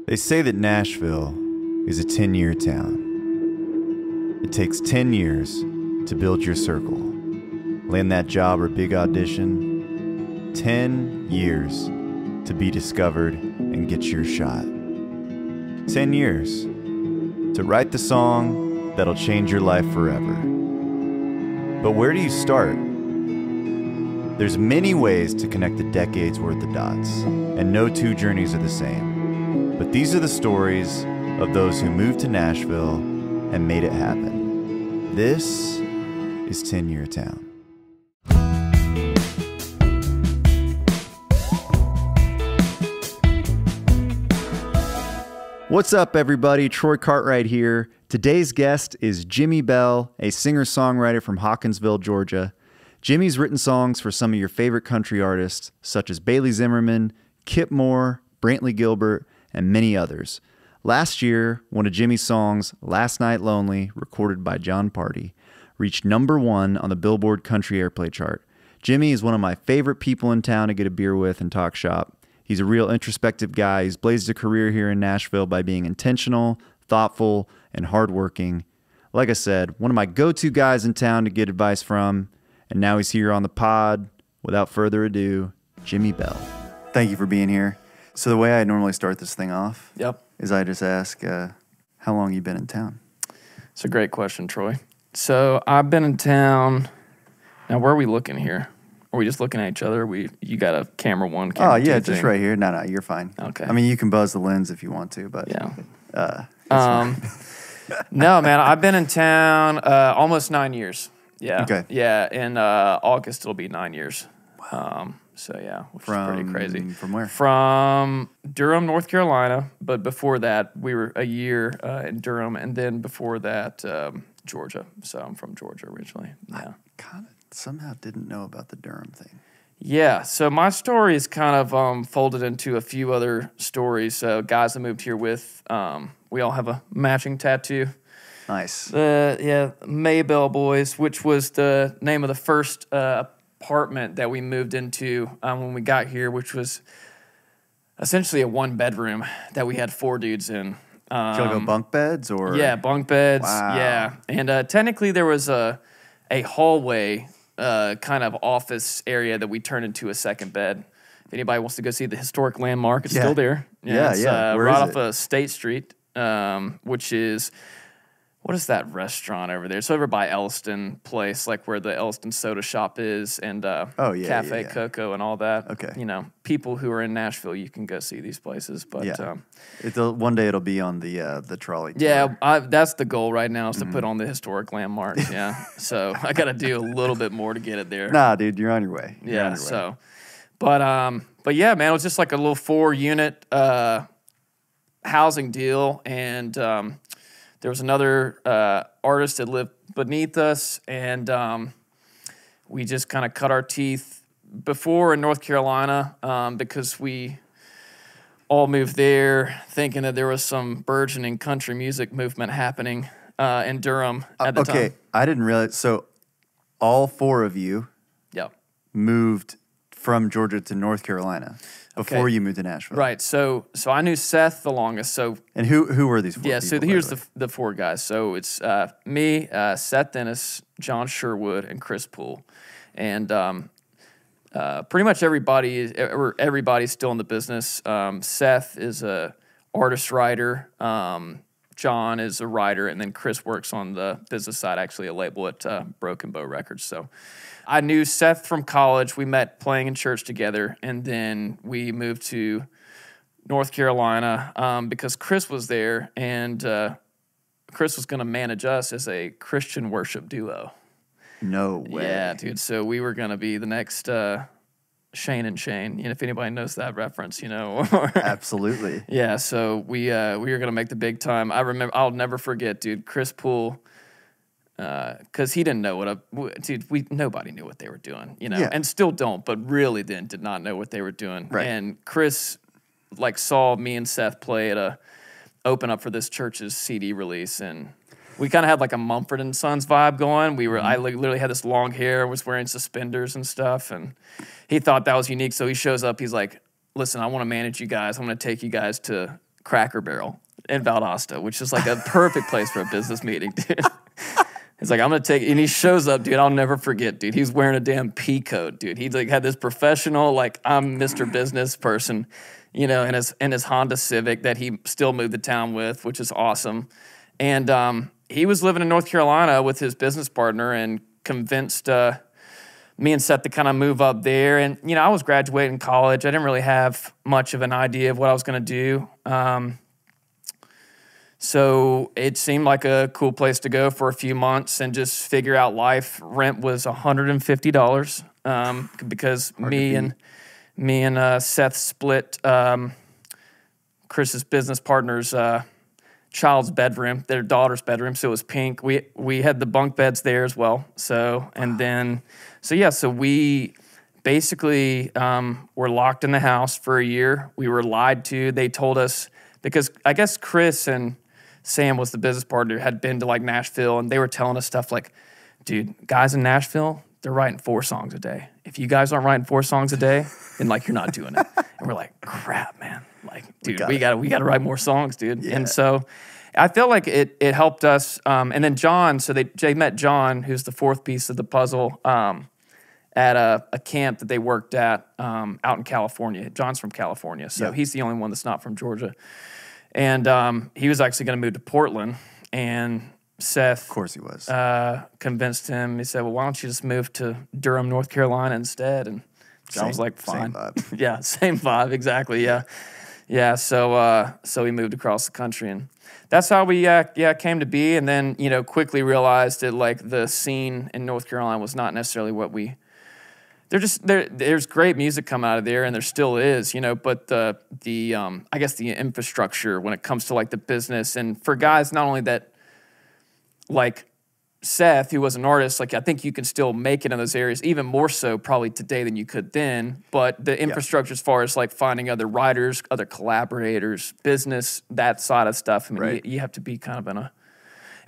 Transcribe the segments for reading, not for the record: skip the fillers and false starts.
They say that Nashville is a 10-year town. It takes 10 years to build your circle, land that job or big audition. 10 years to be discovered and get your shot. 10 years to write the song that'll change your life forever. But where do you start? There's many ways to connect the decades worth of dots, and no two journeys are the same. But these are the stories of those who moved to Nashville and made it happen. This is 10-Year Town. What's up, everybody? Troy Cartwright here. Today's guest is Jimi Bell, a singer-songwriter from Hawkinsville, Georgia. Jimmy's written songs for some of your favorite country artists, such as Bailey Zimmerman, Kip Moore, Brantley Gilbert, and many others. Last year, one of Jimmy's songs, Last Night Lonely, recorded by Jon Pardi, reached #1 on the Billboard Country Airplay chart. Jimi is one of my favorite people in town to get a beer with and talk shop. He's a real introspective guy. He's blazed a career here in Nashville by being intentional, thoughtful, and hardworking. Like I said, one of my go-to guys in town to get advice from, and now he's here on the pod. Without further ado, Jimi Bell. Thank you for being here. So the way I normally start this thing off is I just ask, how long you been in town? It's a great question, Troy. So I've been in town. Now, where are we looking here? Are we just looking at each other? You got a camera one, camera two just right here. No, you're fine. Okay. I mean, you can buzz the lens if you want to, but yeah. No, man, I've been in town almost 9 years. Yeah. Okay. Yeah, in August it'll be 9 years. Wow. So yeah, which is pretty crazy. From where? From Durham, North Carolina. But before that, we were a year in Durham, and then before that, Georgia. So I'm from Georgia originally. Yeah. I kind of somehow didn't know about the Durham thing. Yeah. So my story is kind of folded into a few other stories. So guys I moved here with, we all have a matching tattoo. Nice. Maybell Boys, which was the name of the first apartment that we moved into when we got here, which was essentially a one-bedroom that we had 4 dudes in. Did you go bunk beds or? Yeah, bunk beds. Wow. Yeah, and technically there was a hallway kind of office area that we turned into a second bed. If anybody wants to go see the historic landmark, it's still there. It's Where right is off of State Street, which is. What is that restaurant over there? It's over by Elliston Place, like where the Elliston Soda Shop is, and Cafe Coco and all that. Okay. You know, people who are in Nashville, you can go see these places. But one day it'll be on the trolley tour. Yeah, that's the goal right now is to put on the historic landmarks. Yeah, so I got to do a little bit more to get it there. Nah, dude, you're on your way. So, but yeah, man, it was just like a little 4-unit housing deal, and. There was another artist that lived beneath us, and we just kind of cut our teeth before in North Carolina because we all moved there thinking that there was some burgeoning country music movement happening in Durham at the time. Okay, I didn't realize. So all 4 of you moved from Georgia to North Carolina before you moved to Nashville. Right. So I knew Seth the longest. And who were these 4 people? Yeah, so here's the 4 guys. So it's me, Seth Dennis, John Sherwood, and Chris Poole. And pretty much everybody's still in the business. Seth is a artist writer. John is a writer, and then Chris works on the business side, actually a label at Broken Bow Records. So I knew Seth from college. We met playing in church together, and then we moved to North Carolina because Chris was there, and Chris was going to manage us as a Christian worship duo. No way. Yeah, dude. So we were going to be the next Shane and Shane, if anybody knows that reference, Absolutely. Yeah, so we were going to make the big time. I'll never forget, dude, Chris Poole. Because he didn't know nobody knew what they were doing, and still don't, but really then did not know what they were doing. Right. And Chris, saw me and Seth play at open up for this church's CD release, and we kind of had like a Mumford and Sons vibe going. I literally had this long hair, was wearing suspenders and stuff, and he thought that was unique. So he shows up, he's like, "Listen, I want to manage you guys. I'm going to take you guys to Cracker Barrel in Valdosta, which is like a perfect place for a business meeting, dude. He's like, I'm going to take, and he shows up, dude. I'll never forget, dude. He's wearing a damn pea coat, dude. He like had this professional, like, I'm Mr. Business person, you know, in his Honda Civic that he still moved to town with, which is awesome. And he was living in North Carolina with his business partner and convinced me and Seth to kind of move up there. And, you know, I was graduating college. I didn't really have much of an idea of what I was going to do. So it seemed like a cool place to go for a few months and just figure out life. Rent was $150 because me and Seth split Chris's business partner's child's bedroom, their daughter's bedroom. So it was pink. We had the bunk beds there as well. So we basically were locked in the house for a year. We were lied to. They told us, because I guess Chris and Sam was the business partner, had been to like Nashville, and they were telling us stuff like, dude, guys in Nashville, they're writing 4 songs a day. If you guys aren't writing 4 songs a day, then like you're not doing it. And we're like, crap, man. Like, dude, we gotta write more songs, dude. Yeah. And so I felt like it helped us. And then Jon, so they met Jon, who's the 4th piece of the puzzle, at a camp that they worked at out in California. Jon's from California, so he's the only one that's not from Georgia. And he was actually going to move to Portland, and Seth, of course he was, convinced him. He said, well, why don't you just move to Durham, North Carolina instead? And Jon was like, fine. Same vibe. Yeah, same vibe, exactly, yeah. Yeah, so we moved across the country, and that's how we came to be. And then, you know, quickly realized that, like, the scene in North Carolina was not necessarily what we... There's great music come out of there, and there still is, you know, but the I guess the infrastructure when it comes to like the business, and for guys not only that, like Seth, who was an artist, like I think you can still make it in those areas, even more so probably today than you could then. But the infrastructure as far as like finding other writers, other collaborators, business, that side of stuff. I mean, you have to be kind of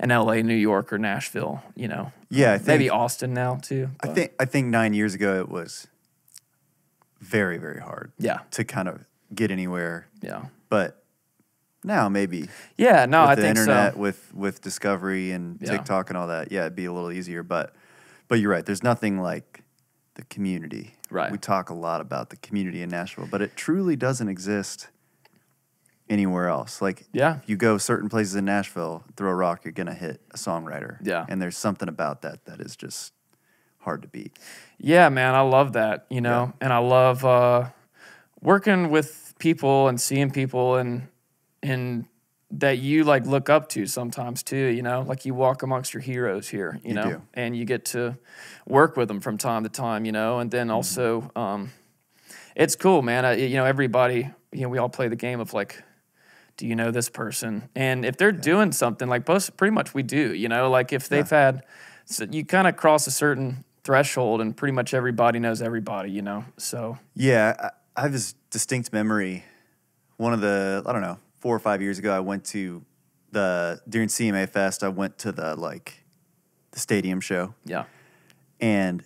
in LA, New York, or Nashville, you know. Yeah, I think, maybe Austin now too. But. I think 9 years ago it was very, very hard. To kind of get anywhere. Yeah. But now maybe. Yeah, no, I think so. With the internet, so. with Discovery and TikTok and all that, it'd be a little easier. But you're right. There's nothing like the community. Right. We talk a lot about the community in Nashville, but it truly doesn't exist anywhere else. Like, if you go certain places in Nashville, throw a rock, you're gonna hit a songwriter. Yeah. And there's something about that is just hard to beat. Yeah, man, I love that, you know, and I love working with people and seeing people and that you like look up to sometimes too, you know, like you walk amongst your heroes here, you know, do. And you get to work with them from time to time, you know, and then also it's cool, man. You know, everybody, you know, we all play the game of like, do you know this person? And if they're doing something, like pretty much we do, you know, like if they've had, so you kind of cross a certain threshold and pretty much everybody knows everybody, you know, so. Yeah, I have this distinct memory. One of the, I don't know, 4 or 5 years ago, I went to during CMA Fest, I went to the stadium show. Yeah. And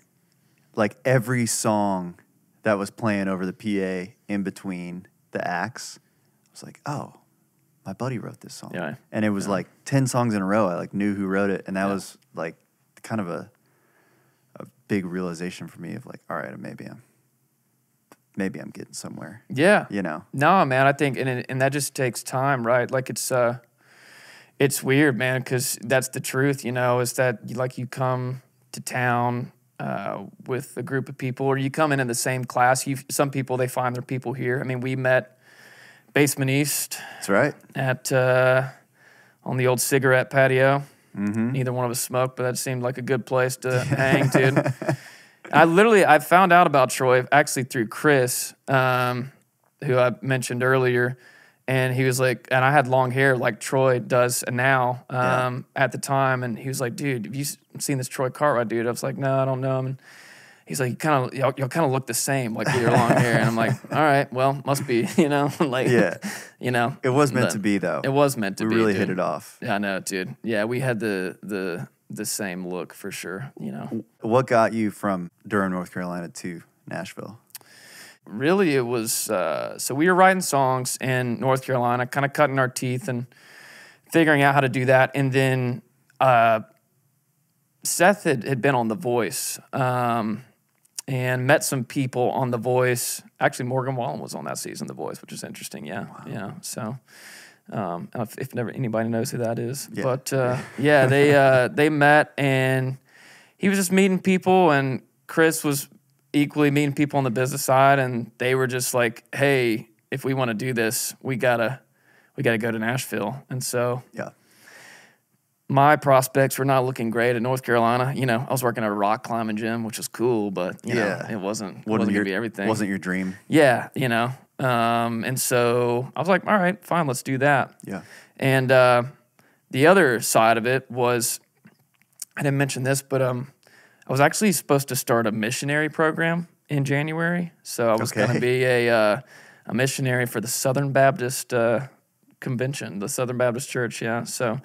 like every song that was playing over the PA in between the acts, I was like, oh, my buddy wrote this song. Yeah. And it was like 10 songs in a row. I like knew who wrote it. And that was like kind of a big realization for me of like, all right, maybe I'm getting somewhere. Yeah. You know? No, man, I think, and that just takes time, right? Like it's weird, man, because that's the truth, you know, is that like you come to town with a group of people, or you come in the same class. Some people, they find their people here. I mean, we met Basement East. That's right. At on the old cigarette patio. Mm-hmm. Neither one of us smoked, but that seemed like a good place to hang, dude. I found out about Troy actually through Chris, who I mentioned earlier, and he was like, and I had long hair like Troy does now at the time, and he was like, dude, have you seen this Troy Cartwright dude? I was like, no, I don't know him. And he's like, y'all kind of look the same, like with your long hair. And I'm like, all right, well, must be, you know, like, you know. It was meant to be, though. It was meant to be. We really dude. hit it off. Yeah, I know, dude. Yeah, we had the same look for sure, you know. What got you from Durham, North Carolina to Nashville? really, it was so we were writing songs in North Carolina, kind of cutting our teeth and figuring out how to do that. And then Seth had been on The Voice and met some people on The Voice. Actually, Morgan Wallen was on that season, The Voice, which is interesting. Yeah, wow. Yeah. So if never anybody knows who that is, yeah. But yeah, they met, and he was just meeting people, and Chris was equally meeting people on the business side, and they were just like, hey, if we want to do this, we gotta go to Nashville. And so yeah, my prospects were not looking great in North Carolina. You know, I was working at a rock climbing gym, which was cool, but you know, it wasn't gonna be everything. Wasn't your dream. Yeah, you know. And so I was like, all right, fine, let's do that. Yeah. And the other side of it was, I didn't mention this, but I was actually supposed to start a missionary program in January. So I was going to be a missionary for the Southern Baptist Convention, the Southern Baptist Church, yeah. So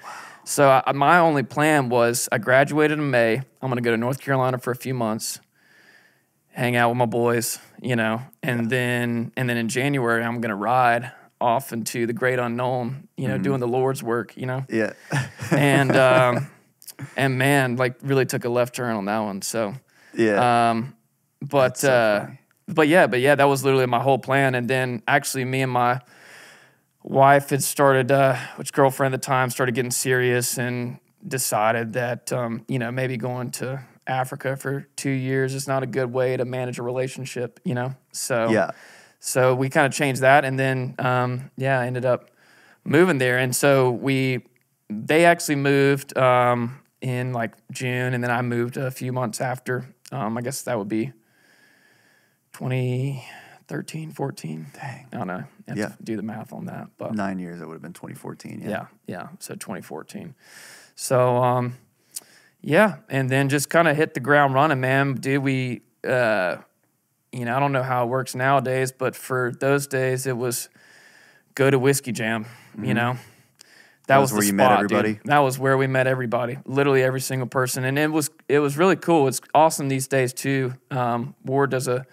my only plan was, I graduated in May. I'm going to go to North Carolina for a few months, hang out with my boys, you know, and then in January I'm going to ride off into the great unknown, you know, doing the Lord's work, you know. Yeah. And man, like really took a left turn on that one. So yeah. But yeah, that was literally my whole plan. And then actually me and my wife had started, which girlfriend at the time, started getting serious and decided that, you know, maybe going to Africa for 2 years is not a good way to manage a relationship, you know? So, yeah. So we kind of changed that. And then, I ended up moving there. And so they actually moved, in like June, and then I moved a few months after. I guess that would be 2013, 14. Dang. I don't know. I have to do the math on that. But 9 years, it would have been 2014. Yeah. So 2014. So, and then just kind of hit the ground running, man. Dude, we, you know, I don't know how it works nowadays, but for those days, it was go to Whiskey Jam, you know. That was where the you spot, met everybody? Dude. That was where we met everybody, literally every single person. And it was really cool. It's awesome these days, too. Ward does a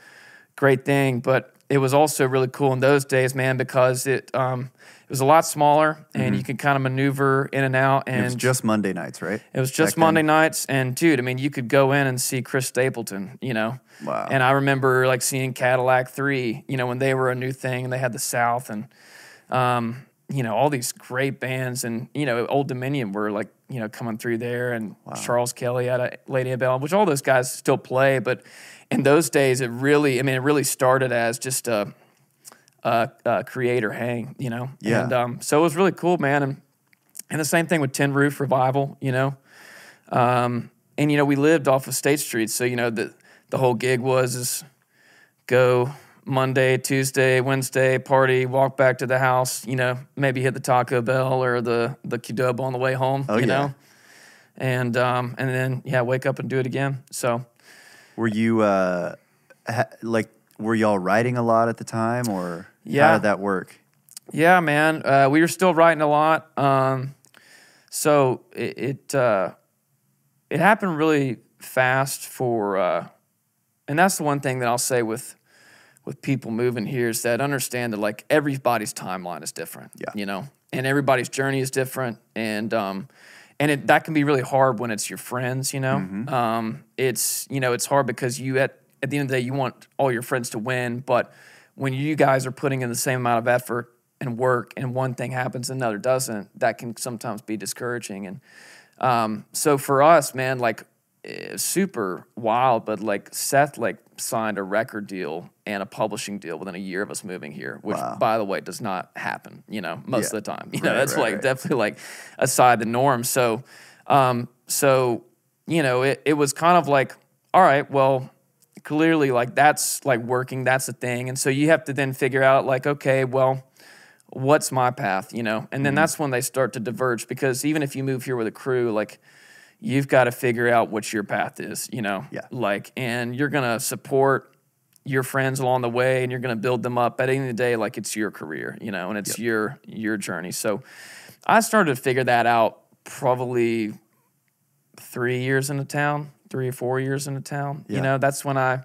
great thing, but it was also really cool in those days, man, because it was a lot smaller, and you could kind of maneuver in and out. And it was just Monday nights, right? It was just Monday nights. And, dude, I mean, you could go in and see Chris Stapleton, you know. Wow. And I remember, like, seeing Cadillac 3, you know, when they were a new thing, and they had the South, and you know, all these great bands, and, you know, Old Dominion were, like, you know, coming through there, and Charles Kelly had a Lady Bell, which all those guys still play. But in those days, it really started as just a creator hang, you know? Yeah. And so it was really cool, man. And the same thing with Tin Roof Revival, you know? And, you know, we lived off of State Street, so, you know, the whole gig was go Monday, Tuesday, Wednesday, party, walk back to the house, you know, maybe hit the Taco Bell or the Qdoba on the way home, you know? And then, wake up and do it again. So. Were you, were y'all writing a lot at the time, or how did that work? Yeah, man. We were still writing a lot. So it happened really fast and that's the one thing that I'll say with people moving here is that understand that, like, everybody's timeline is different, you know, and everybody's journey is different. And that can be really hard when it's your friends, you know. It's, you know, it's hard because you at the end of the day, you want all your friends to win, but when you guys are putting in the same amount of effort and work, and one thing happens and another doesn't, that can sometimes be discouraging. And so for us, man, like, super wild, but like Seth like signed a record deal and a publishing deal within a year of us moving here, which by the way does not happen, you know, most of the time. You know, that's definitely like aside the norm. So you know, it was kind of like, all right, well, clearly like that's like working, that's the thing. And so you have to then figure out like, okay, well, what's my path, you know? And then that's when they start to diverge, because even if you move here with a crew, like, you've got to figure out what your path is, you know? Like, and you're going to support your friends along the way, and you're going to build them up. At the end of the day, like, it's your career, you know, and it's your journey. So I started to figure that out probably 3 years into town, 3 or 4 years into town. You know, that's when I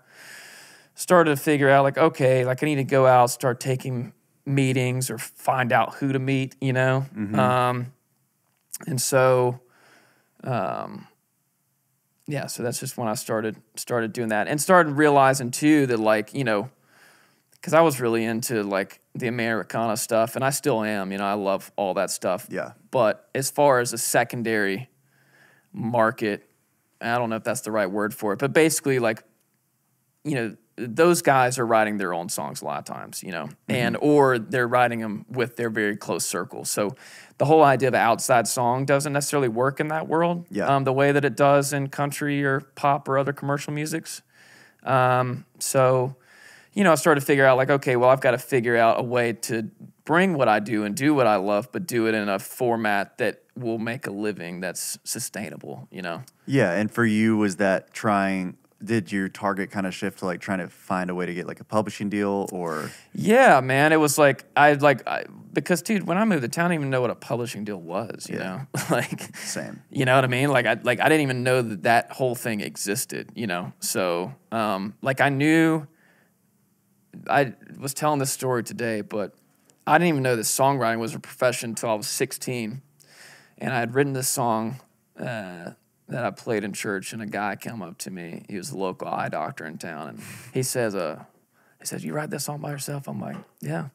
started to figure out like, okay, like I need to go out, start taking meetings or find out who to meet, you know? And so, yeah, so that's just when I started doing that and started realizing too that like, you know, because I was really into like the Americana stuff and I still am, you know, I love all that stuff. Yeah. But as far as a secondary market, I don't know if that's the right word for it, but basically like, you know, those guys are writing their own songs a lot of times, you know, and or they're writing them with their very close circle. So the whole idea of an outside song doesn't necessarily work in that world the way that it does in country or pop or other commercial musics. So, you know, I started to figure out like, okay, well, I've got to figure out a way to bring what I do and do what I love, but do it in a format that will make a living that's sustainable, you know? Yeah, and for you, was that did your target kind of shift to like trying to find a way to get like a publishing deal or? Yeah, man. It was like, because dude, when I moved to town, I didn't even know what a publishing deal was, you know? Like, same. You know what I mean? Like, I didn't even know that whole thing existed, you know? So, like I was telling this story today, but I didn't even know that songwriting was a profession until I was 16. And I had written this song, that I played in church, and a guy came up to me. He was a local eye doctor in town, and he says, "You write that song by yourself?" I'm like, "Yeah."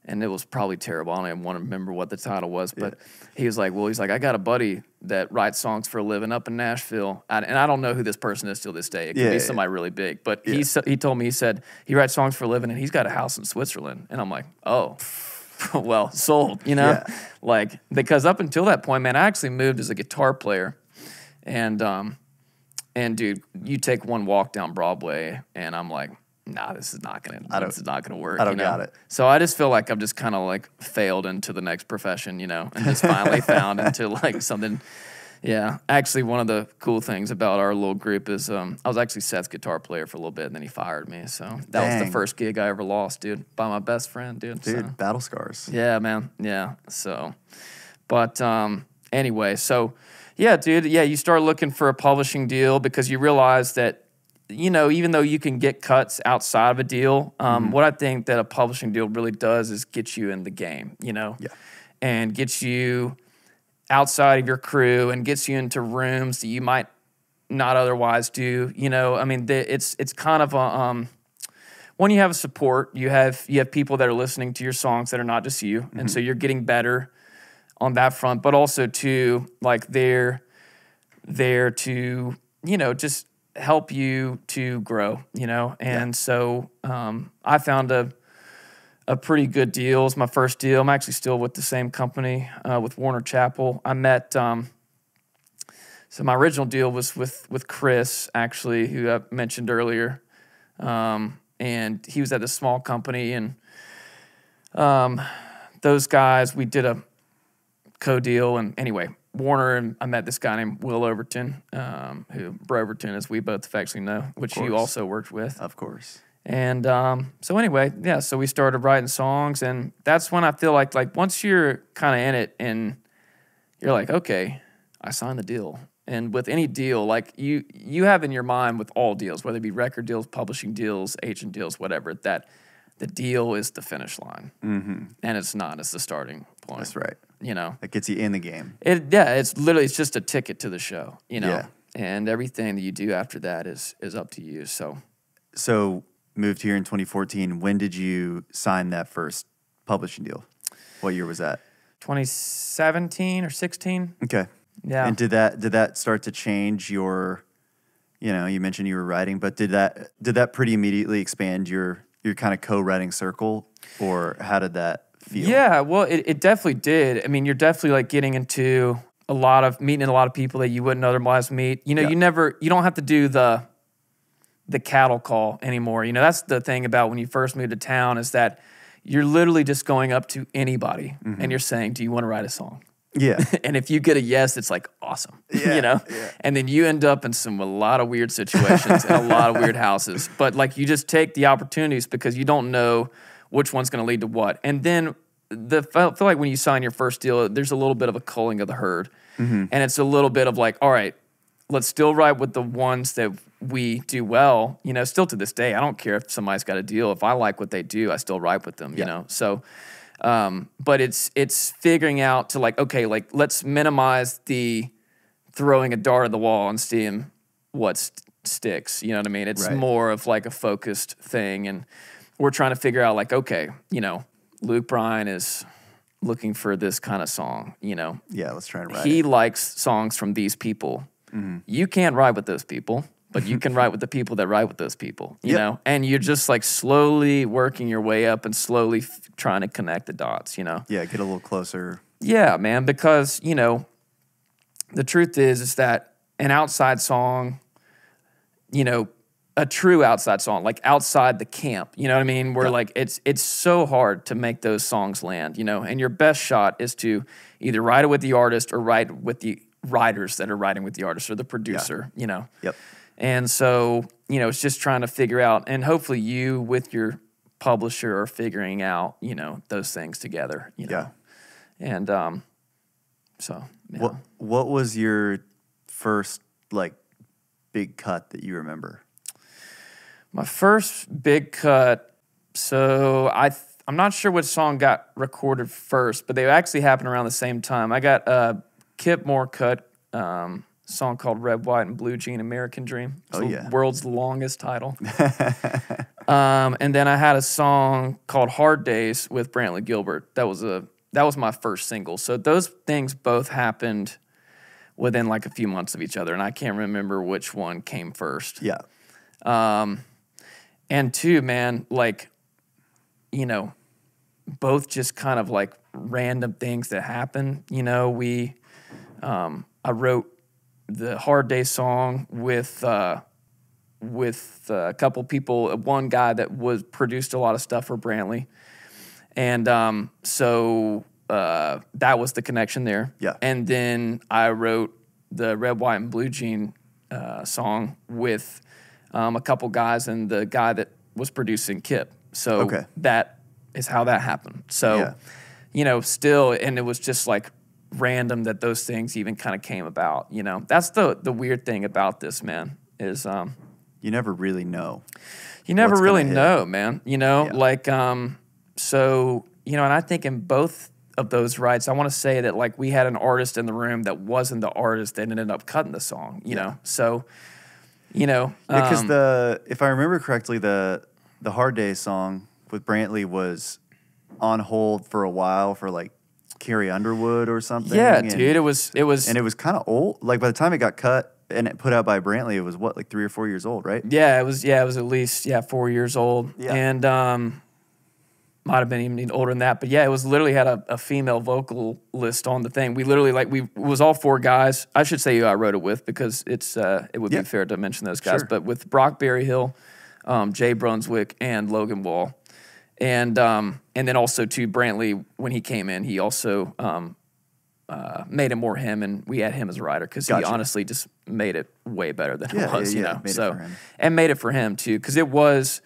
And it was probably terrible. I don't even want to remember what the title was, but he was like, "I got a buddy that writes songs for a living up in Nashville, and I don't know who this person is till this day. It could be somebody really big, but he told me, he said he writes songs for a living, and he's got a house in Switzerland." And I'm like, "Oh." Well, sold, you know? Yeah. Like, because up until that point, man, I actually moved as a guitar player. And dude, you take one walk down Broadway, and I'm like, nah, this is not gonna work. I don't got it. So I just feel like I've just kind of like failed into the next profession, you know, and just finally found into like something. Yeah, actually, one of the cool things about our little group is I was actually Seth's guitar player for a little bit, and then he fired me. So that was the first gig I ever lost, dude, by my best friend, dude. Dude, so. Battle scars. Yeah, man. Yeah. So, but anyway, so yeah, dude. Yeah, you start looking for a publishing deal because you realize that, you know, even though you can get cuts outside of a deal, what I think that a publishing deal really does is get you in the game, you know, and gets you outside of your crew and gets you into rooms that you might not otherwise do. You know, I mean, it's kind of a when you have a support, you have people that are listening to your songs that are not just you, and so you're getting better on that front. But also too, like they're there to, you know, just help you to grow. You know, and so I found a pretty good deal. It's my first deal. I'm actually still with the same company, with Warner Chappell. I met, so my original deal was with Chris, actually, who I mentioned earlier. And he was at this small company, and those guys, we did a co-deal. And anyway, Warner, and I met this guy named Will Overton, who Broverton, as we both affectionately know, which you also worked with. Of course. And so anyway, yeah, so we started writing songs, and that's when I feel like once you're kind of in it and you're like, okay, I signed the deal. And with any deal, like you have in your mind with all deals, whether it be record deals, publishing deals, agent deals, whatever, that the deal is the finish line. And it's not, it's the starting point. That's right. You know? It gets you in the game. It's literally, it's just a ticket to the show, you know? Yeah. And everything that you do after that is up to you, So moved here in 2014. When did you sign that first publishing deal? What year was that? 2017 or 16. Okay. Yeah. And did that start to change your, you know, you mentioned you were writing, but did that pretty immediately expand your kind of co-writing circle, or how did that feel? Yeah, well, it definitely did. I mean, you're definitely like getting into meeting a lot of people that you wouldn't otherwise meet. You know, you don't have to do the cattle call anymore. You know, that's the thing about when you first move to town, is that you're literally just going up to anybody and you're saying, do you want to write a song? Yeah. And if you get a yes, it's like awesome, yeah, you know? Yeah. And then you end up in a lot of weird situations and a lot of weird houses. But like you just take the opportunities because you don't know which one's going to lead to what. And then I feel like when you sign your first deal, there's a little bit of a culling of the herd. And it's a little bit of like, all right, let's still write with the ones that we do well, you know, still to this day. I don't care if somebody's got a deal. If I like what they do, I still write with them, you know? So, but it's figuring out to like, okay, like let's minimize the throwing a dart at the wall and seeing what sticks. You know what I mean? It's more of like a focused thing. And we're trying to figure out like, okay, you know, Luke Bryan is looking for this kind of song, you know? Yeah, let's try and write He it. likes songs from these people. You can't write with those people, but you can write with the people that write with those people, you know? And you're just like slowly working your way up and slowly trying to connect the dots, you know? Yeah, get a little closer. Yeah, man, because, you know, the truth is that an outside song, you know, a true outside song, like outside the camp, you know what I mean? Where like it's so hard to make those songs land, you know? And your best shot is to either write it with the artist or write with the writers that are writing with the artist or the producer, you know? Yep. And so, you know, it's just trying to figure out, and hopefully you with your publisher are figuring out, you know, those things together, you know? And so, yeah. What was your first, like, big cut that you remember? My first big cut, so I'm not sure which song got recorded first, but they actually happened around the same time. I got a Kip Moore cut, song called Red, White, and Blue Jean, American Dream. It's the world's longest title. And then I had a song called Hard Days with Brantley Gilbert. That was my first single. So those things both happened within like a few months of each other, and I can't remember which one came first. Yeah. And two, man, like, you know, both just kind of like random things that happen. You know, I wrote the Hard Day song with a couple people, one guy that produced a lot of stuff for Brantley. And so that was the connection there. Yeah. And then I wrote the Red, White, and Blue Jean song with a couple guys and the guy that was producing Kip. So that is how that happened. So, you know, still, and it was just like random that those things even kind of came about, you know. That's the weird thing about this, man, is you never really know. You never really know, man. You know, like so, you know, and I think in both of those rights, I want to say that like we had an artist in the room that wasn't the artist that ended up cutting the song, you know. So, you know, because if I remember correctly, the Hard Day song with Brantley was on hold for a while for like Carrie Underwood or something. Yeah, dude, it was and it was kind of old. Like by the time it got cut and it put out by Brantley, it was what, like 3 or 4 years old, right? Yeah, it was at least 4 years old. Yeah. And might have been even older than that, but yeah, it was literally had a female vocalist on the thing. We literally it was all four guys. I should say who I wrote it with because it would be fair to mention those guys. Sure. But with Brock Berryhill, Jay Brunswick, and Logan Wall, and then also to Brantley when he came in, he also made it more him, and we had him as a writer because he honestly just made it way better than it was, you know. So and made it for him too because it was.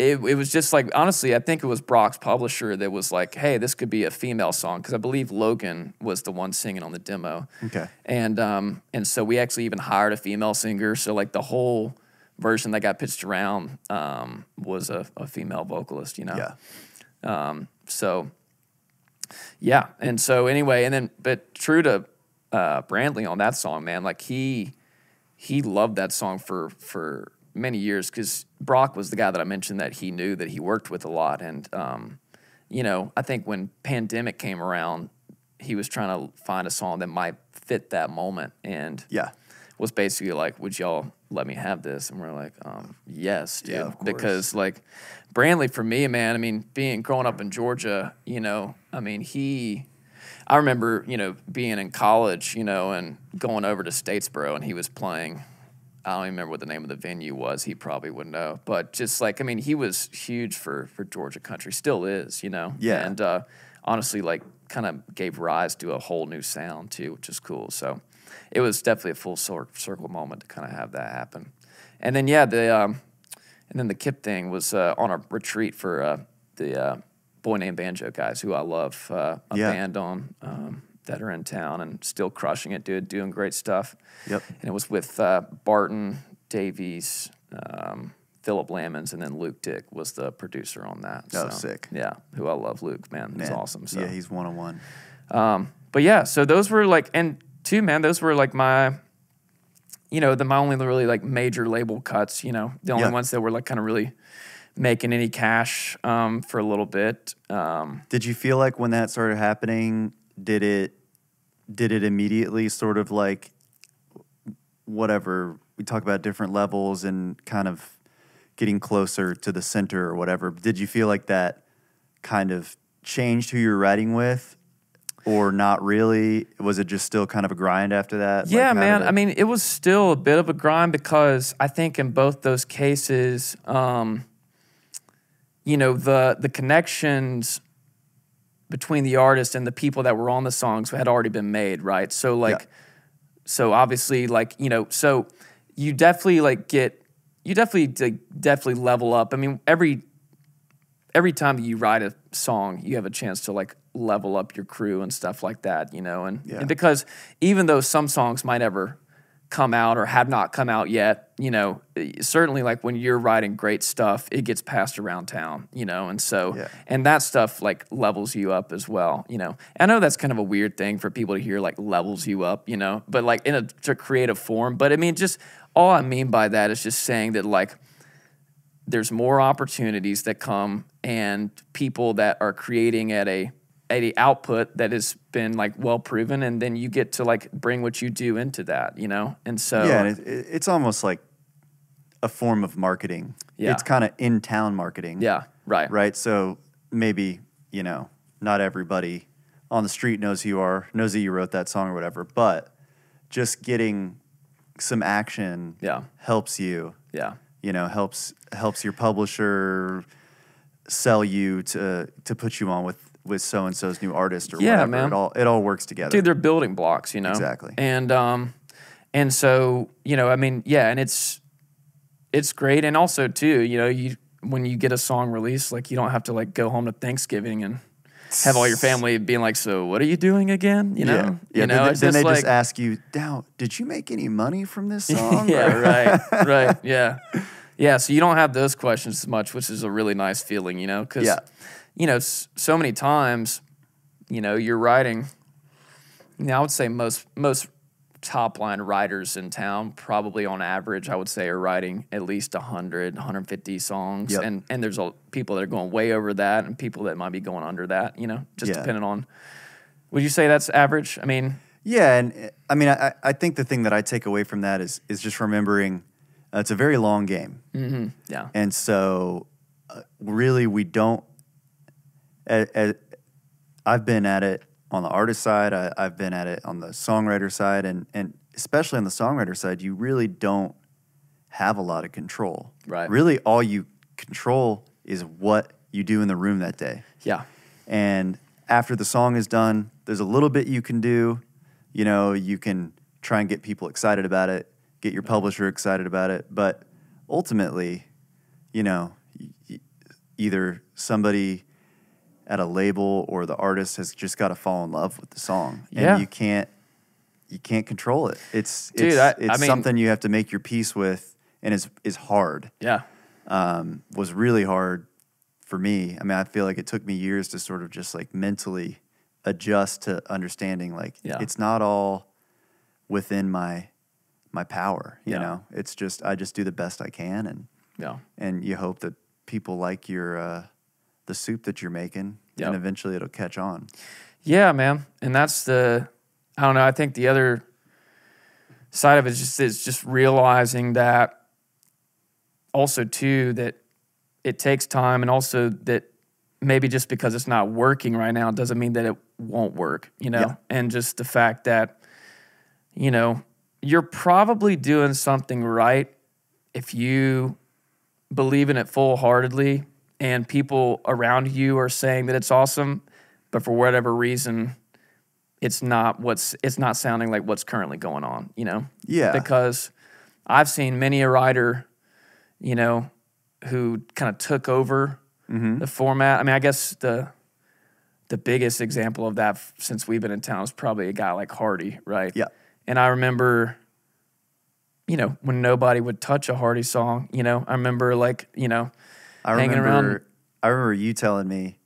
It was just like, honestly, I think it was Brock's publisher that was like, hey, this could be a female song. Because I believe Logan was the one singing on the demo. Okay. And so we actually even hired a female singer. So like the whole version that got pitched around was a female vocalist, you know? Yeah. So, yeah. And so anyway, but true to Brantley on that song, man, like he loved that song for many years because Brock was the guy that I mentioned that he knew that he worked with a lot. And, you know, I think when Pandemic came around, he was trying to find a song that might fit that moment and was basically like, would y'all let me have this? And we're like, yes, dude. Yeah, of course. Because, like, Brantley, for me, man, I mean, growing up in Georgia, you know, I mean, I remember, you know, being in college, you know, and going over to Statesboro and he was playing – I don't even remember what the name of the venue was. He probably would know. But just like, I mean, he was huge for Georgia country. Still is, you know? Yeah. And honestly, like, kind of gave rise to a whole new sound, too, which is cool. So it was definitely a full circle moment to kind of have that happen. And then, the Kip thing was on a retreat for the Boy Named Banjo guys, who I love, a band on that are in town and still crushing it, doing great stuff. Yep. And it was with Barton Davies, Philip Lammons, and then Luke Dick was the producer on that. Oh, So, sick. Yeah, who I love, Luke, man. He's awesome. So. Yeah, he's one-on-one. But yeah, so those were like, and too, man, those were like my, my only really like major label cuts, the only ones that were like kind of really making any cash for a little bit. Did you feel like when that started happening, did it immediately sort of like, whatever, we talk about different levels and kind of getting closer to the center or whatever, did you feel like that kind of changed who you were writing with? Or not really? Was it just still kind of a grind after that? Yeah, man. I mean, it was still a bit of a grind because I think in both those cases, the connections between the artist and the people that were on the songs had already been made, right? So so obviously, so you definitely definitely level up. I mean, every time that you write a song, you have a chance to like level up your crew and stuff like that, and because even though some songs might never come out or have not come out yet, certainly like when you're writing great stuff, it gets passed around town, and so, and that stuff like levels you up as well, I know that's kind of a weird thing for people to hear, like levels you up, but like in a creative form, but I mean, just all I mean by that is just saying that like, there's more opportunities that come and people that are creating at a output that has been like well proven, and then you get to like bring what you do into that, and so and it's almost like a form of marketing. Yeah, it's kind of in town marketing. Yeah, right. So maybe not everybody on the street knows who you are, knows that you wrote that song or whatever, but just getting some action helps you. Yeah. Helps your publisher sell you to put you on with so and so's new artist or whatever. Man. It all works together. Dude, they're building blocks, Exactly. And so I mean, and it's great, and also too, when you get a song released, like you don't have to like go home to Thanksgiving and have all your family being like, so what are you doing again? Then they just ask you, now, did you make any money from this song? Right. Yeah, so you don't have those questions as much, which is a really nice feeling, because, so many times, you're writing, I would say most top line writers in town, probably on average, I would say, are writing at least 100, 150 songs. And there's people that are going way over that and people that might be going under that, depending on, would you say that's average? I mean. Yeah, and I mean, I think the thing that I take away from that is just remembering it's a very long game. Mm-hmm. Yeah. And so really we don't, I've been at it on the artist side, I've been at it on the songwriter side, and especially on the songwriter side, you really don't have a lot of control. Right. Really, all you control is what you do in the room that day. Yeah. And after the song is done, there's a little bit you can do. You can try and get people excited about it, get your publisher excited about it, but ultimately, either somebody at a label or the artist has just got to fall in love with the song, and you can't control it. It's something you have to make your peace with, and is hard. Yeah, was really hard for me. I mean, I feel like it took me years to sort of just like mentally adjust to understanding like it's not all within my power. You know, it's just I just do the best I can, and you hope that people like your the soup that you're making, and eventually it'll catch on. Yeah, man. And that's I don't know, I think the other side of it is just realizing that also too, that it takes time, and also that maybe just because it's not working right now doesn't mean that it won't work, and just the fact that, you're probably doing something right if you believe in it full-heartedly, and people around you are saying that it's awesome, but for whatever reason, it's not sounding like what's currently going on, Yeah. Because I've seen many a writer, who kind of took over the format. I mean, I guess the the biggest example of that since we've been in town is probably a guy like Hardy, right? Yeah. And I remember, when nobody would touch a Hardy song, I remember hanging around. I remember you telling me,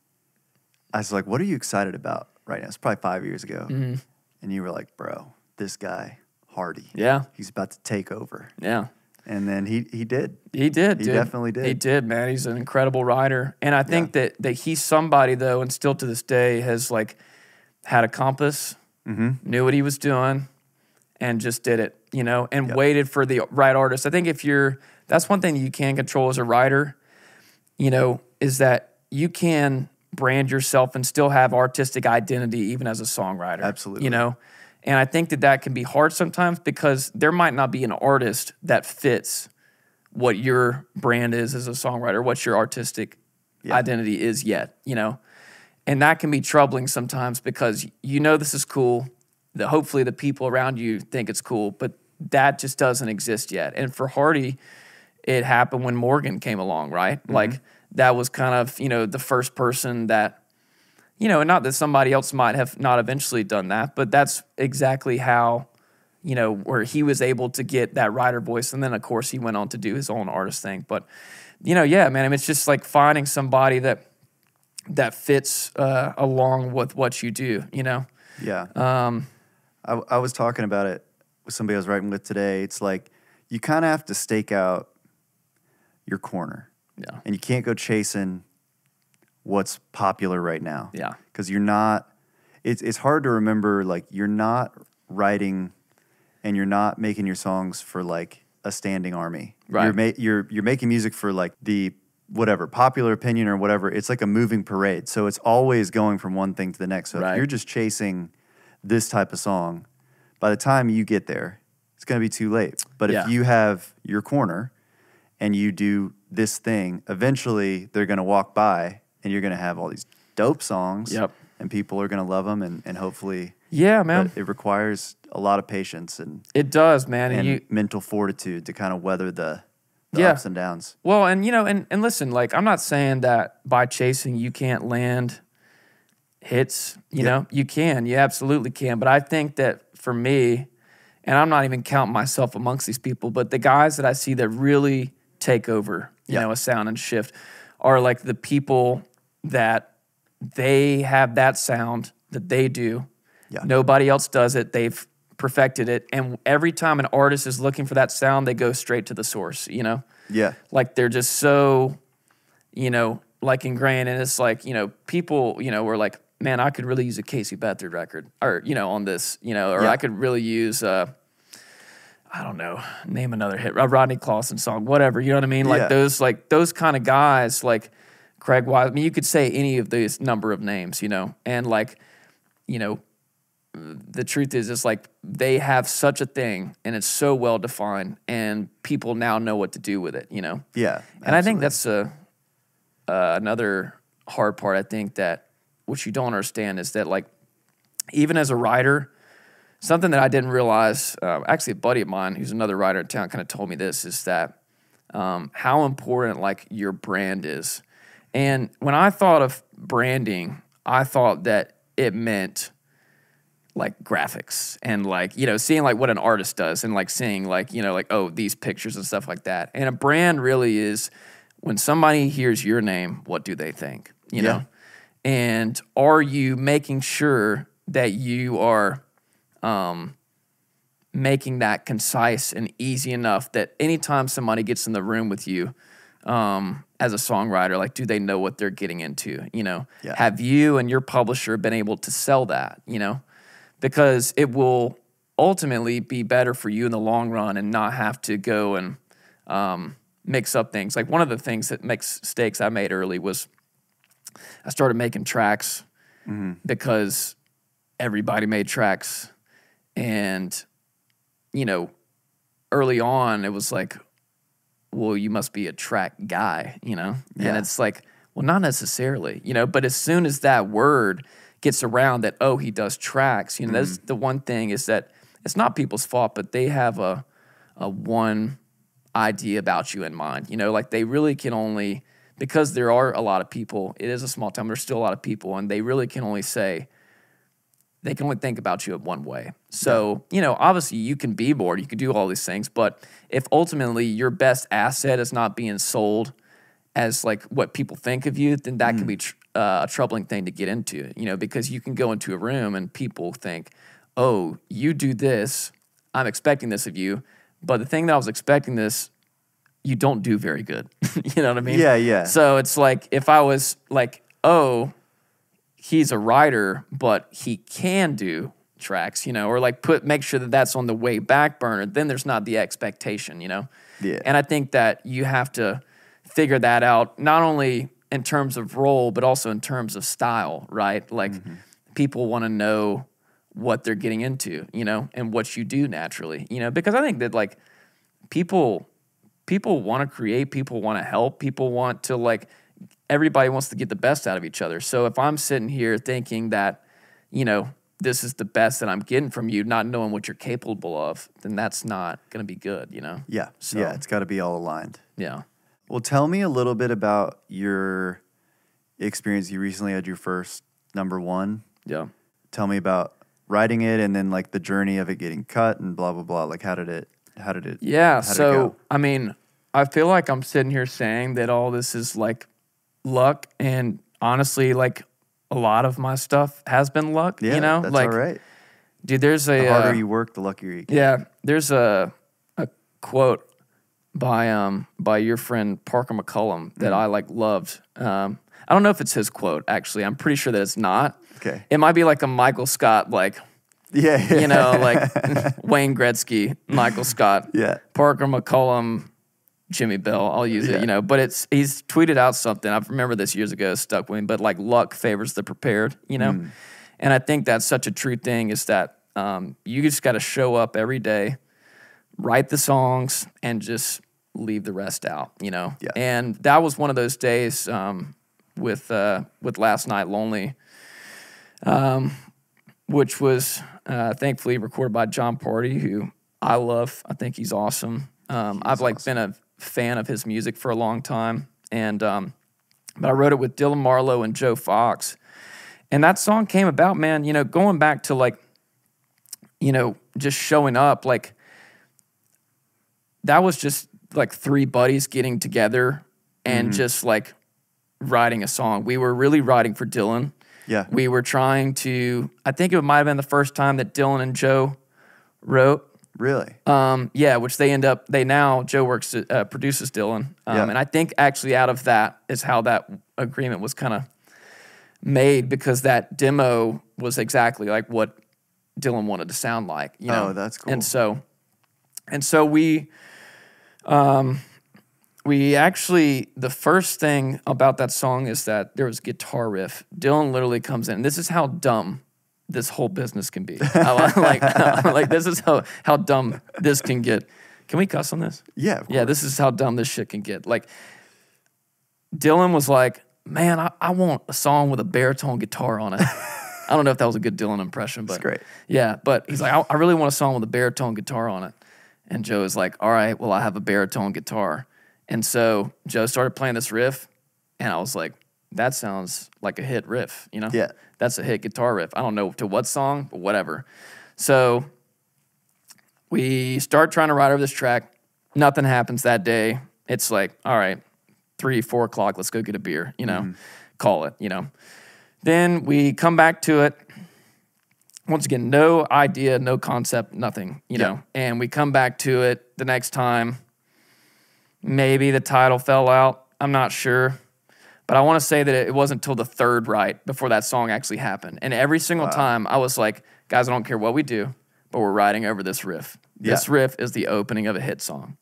I was like, what are you excited about right now? It's probably 5 years ago. Mm-hmm. And you were like, bro, this guy, Hardy. Yeah. He's about to take over. Yeah. And then he did. He did, He dude. definitely did. He did, man. He's an incredible writer. And I think that he's somebody, though, and still to this day has, had a compass, knew what he was doing, and just did it, and waited for the right artist. I think that's one thing that you can control as a writer, is that you can brand yourself and still have artistic identity even as a songwriter. Absolutely. And I think that can be hard sometimes because there might not be an artist that fits what your brand is as a songwriter, what your artistic identity is yet, And that can be troubling sometimes because this is cool, that hopefully the people around you think it's cool, but that just doesn't exist yet. And for Hardy, it happened when Morgan came along, right? Mm-hmm. That was kind of, the first person that, and not that somebody else might have not eventually done that, but that's exactly how, where he was able to get that writer voice. And then, of course, he went on to do his own artist thing. But, man, I mean, it's just like finding somebody that fits along with what you do, Yeah. I was talking about it with somebody I was writing with today. It's like you kind of have to stake out your corner. Yeah. And you can't go chasing what's popular right now. Yeah. Because you're not, it's hard to remember, you're not writing and you're not making your songs for a standing army. Right. You're making music for the whatever, popular opinion or whatever. It's like a moving parade. So it's always going from one thing to the next. So if you're just chasing this type of song, by the time you get there, it's going to be too late. But if you have your corner and you do this thing, eventually they're going to walk by and you're going to have all these dope songs. Yep. And people are going to love them and hopefully. Yeah, man. It requires a lot of patience and it does, man. And mental fortitude to kind of weather the ups and downs. Well, and and listen, I'm not saying that by chasing you can't land hits. You can, you absolutely can. But I think that for me, and I'm not even counting myself amongst these people, but the guys that I see that really take over, a sound and shift, are the people that they have that sound that they do. Yeah. Nobody else does it. They've perfected it. And every time an artist is looking for that sound, they go straight to the source, Yeah. They're just so, ingrained. And it's people, were like, man, I could really use a Casey Beathard record or, on this, or I could really use, I don't know, name another hit, a Rodney Clawson song, whatever, you know what I mean? Those kind of guys, Craig Wise, I mean, you could say any of these number of names, and the truth is, it's they have such a thing and it's so well defined and people now know what to do with it, Yeah. Absolutely. And I think that's another hard part, I think, that what you don't understand is that, even as a writer, something that I didn't realize, actually a buddy of mine who's another writer in town kind of told me this, is that how important, your brand is. And when I thought of branding, I thought that it meant graphics and seeing what an artist does and seeing oh, these pictures and stuff like that. And a brand really is when somebody hears your name, what do they think? You know? And are you making sure that you are making that concise and easy enough that anytime somebody gets in the room with you, as a songwriter, do they know what they're getting into? Have you and your publisher been able to sell that? Because it will ultimately be better for you in the long run and not have to go and mix up things. One of the things that mistakes I made early was I started making tracks because everybody made tracks, and early on it was well, you must be a track guy, And it's well, not necessarily, but as soon as that word gets around that, oh, he does tracks, that's the one thing is that it's not people's fault, but they have a one idea about you in mind, they really can only because there are a lot of people, it is a small town, there's still a lot of people, and they really can only say, they can only think about you in one way. So, you know, obviously you can be bored, you can do all these things, but if ultimately your best asset is not being sold as like what people think of you, then that can be a troubling thing to get into, you know, because you can go into a room and people think, oh, you do this, I'm expecting this of you, but the thing that I was expecting this, you don't do very good. You know what I mean? Yeah, yeah. So it's like, if I was like, oh, he's a writer, but he can do tracks, you know, or like make sure that that's on the way back burner, then there's not the expectation, you know? Yeah. And I think that you have to figure that out, not only in terms of role, but also in terms of style, right? Like people want to know what they're getting into, you know, and what you do naturally, you know, because I think that like people want to create, people want to help, people want to like, everybody wants to get the best out of each other. So if I'm sitting here thinking that, you know, this is the best that I'm getting from you, not knowing what you're capable of, then that's not going to be good, you know? Yeah. So, yeah, it's got to be all aligned. Yeah. Well, tell me a little bit about your experience. You recently had your first number one. Yeah. Tell me about writing it and then like the journey of it getting cut and blah, blah, blah. Like how did it Yeah. how did it So, go? I mean, I feel like I'm sitting here saying that all this is like luck, and honestly, like a lot of my stuff has been luck, Yeah, you know? that's Like, all right. dude, there's a... The harder you work, the luckier you get. Yeah, there's a quote by your friend Parker McCullum that I like loved. I don't know if it's his quote, actually. I'm pretty sure that it's not. Okay. It might be like a Michael Scott, like, Yeah. you know, like Wayne Gretzky, Michael Scott, Yeah. Parker McCullum, Jimi Bell. I'll use it, you know. But he's tweeted out something. I remember this years ago, it stuck with me. But like luck favors the prepared, you know. And I think that's such a true thing. Is that you just got to show up every day, write the songs, and just leave the rest out, you know. Yeah. And that was one of those days with Last Night Lonely, which was thankfully recorded by Jon Pardi, who I love. I think he's awesome. I've like been a fan of his music for a long time, and but I wrote it with Dylan Marlowe and Joe Fox, and that song came about, man. You know, going back to like, you know, just showing up, like that was just like three buddies getting together and just like writing a song. We were really writing for Dylan. Yeah. We were trying to, I think it might have been the first time that Dylan and Joe wrote. Really? Yeah, which Joe works, produces Dylan. And I think actually out of that is how that agreement was kind of made, because that demo was exactly like what Dylan wanted to sound like, you know? Oh, that's cool. And so we actually, the first thing about that song is that there was a guitar riff. Dylan literally comes in. This is how dumb this whole business can be. like this is how dumb this can get. Can we cuss on this? Yeah. Yeah, this is how dumb this shit can get. Like, Dylan was like, man, I want a song with a baritone guitar on it. I don't know if that was a good Dylan impression, but That's great. Yeah, but he's like, I really want a song with a baritone guitar on it. And Joe is like, all right, well, I have a baritone guitar. And so Joe started playing this riff, and I was like, that sounds like a hit riff, you know? Yeah. That's a hit guitar riff. I don't know to what song, but whatever. So we start trying to write over this track. Nothing happens that day. It's like, all right, 3, 4 o'clock, let's go get a beer, you know? Call it, you know? Then we come back to it. Once again, no idea, no concept, nothing, you know? And we come back to it the next time. Maybe the title fell out. I'm not sure. But I want to say that it wasn't until the third write before that song actually happened. And every single time I was like, guys, I don't care what we do, but we're writing over this riff. This riff is the opening of a hit song.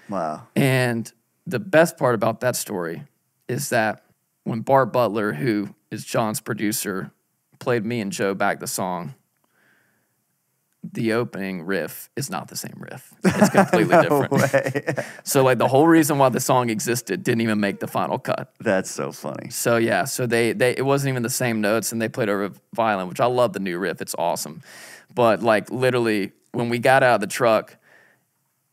Wow. And the best part about that story is that when Bart Butler, who is John's producer, played me and Joe back the song, the opening riff is not the same riff. It's completely different. Way. So like the whole reason why the song existed didn't even make the final cut. That's so funny. So yeah, so they it wasn't even the same notes, and they played over violin, which I love the new riff. It's awesome. But like literally when we got out of the truck,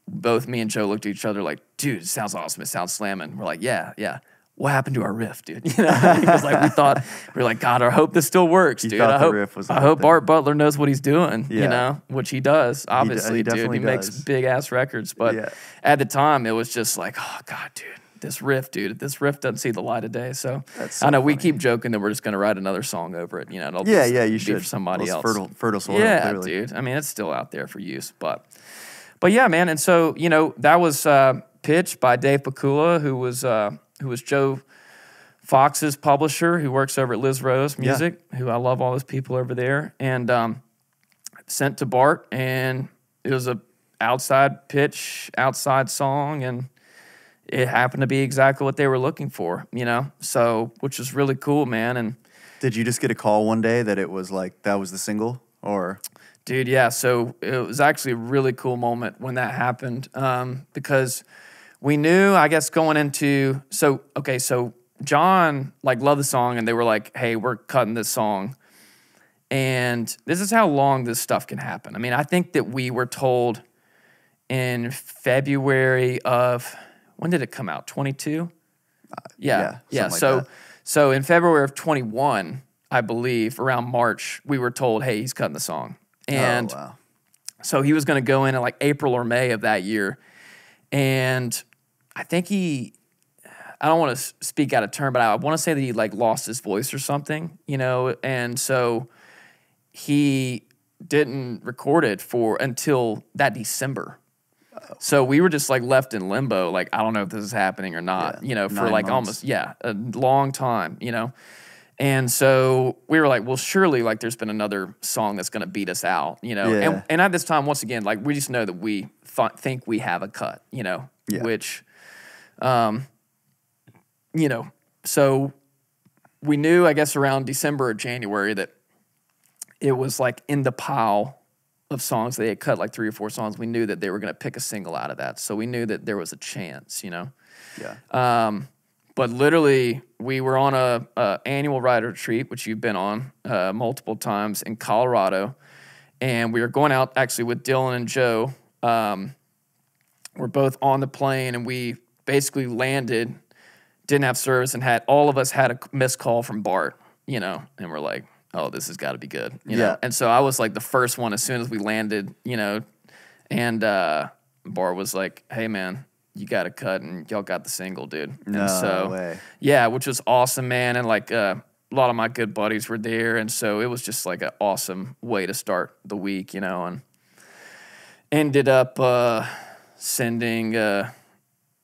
both me and Joe looked at each other like, dude, it sounds awesome. It sounds slamming. We're like, yeah. what happened to our riff, dude? You know, because like we were like, God, I hope this still works, dude. I hope Bart Butler knows what he's doing, you know, which he does, obviously, dude. He makes big ass records. But at the time, it was just like, oh God, dude, this riff doesn't see the light of day. So, I know we keep joking that we're just gonna write another song over it. You know, you should for somebody else. Fertile soil. Yeah, clearly. dude. I mean, it's still out there for use, but yeah, man. And so, you know, that was pitched by Dave Pakula, who was Joe Fox's publisher, who works over at Liz Rose Music, who I love all those people over there, and sent to Bart, and it was a outside pitch, outside song, and it happened to be exactly what they were looking for, you know, so, which was really cool, man. And did you just get a call one day that it was like, that was the single, or? Dude, yeah, so it was actually a really cool moment when that happened, because we knew, I guess, going into, so John, like, loved the song, and they were like, hey, we're cutting this song, and this is how long this stuff can happen. I mean, I think that we were told in February of, when did it come out? 22? Yeah. So in February of 21, I believe, around March, we were told, hey, he's cutting the song. And so he was going to go in like April or May of that year. And I think I don't want to speak out of turn, but I want to say that he like lost his voice or something, you know? And so he didn't record it until that December. So we were just like left in limbo, like, I don't know if this is happening or not, you know, for like months. A long time, you know. And so we were like, well, surely like there's been another song that's going to beat us out, you know. Yeah. And at this time, once again, like we just know that we think we have a cut, you know, which, you know, so we knew, I guess, around December or January that it was like in the pile of songs. They had cut like 3 or 4 songs. We knew that they were going to pick a single out of that. So we knew that there was a chance, you know. Yeah. But literally, we were on a annual writer retreat, which you've been on multiple times in Colorado. And we were going out actually with Dylan and Joe. We're both on the plane, and we basically landed, didn't have service, and all of us had a missed call from Bart, you know. And we're like, oh, this has got to be good, you know? And so I was like the first one as soon as we landed, you know, and Bart was like, hey, man, you got to cut, and y'all got the single, dude. No way. Yeah, which was awesome, man, and like a lot of my good buddies were there, and so it was just like an awesome way to start the week, you know, and ended up sending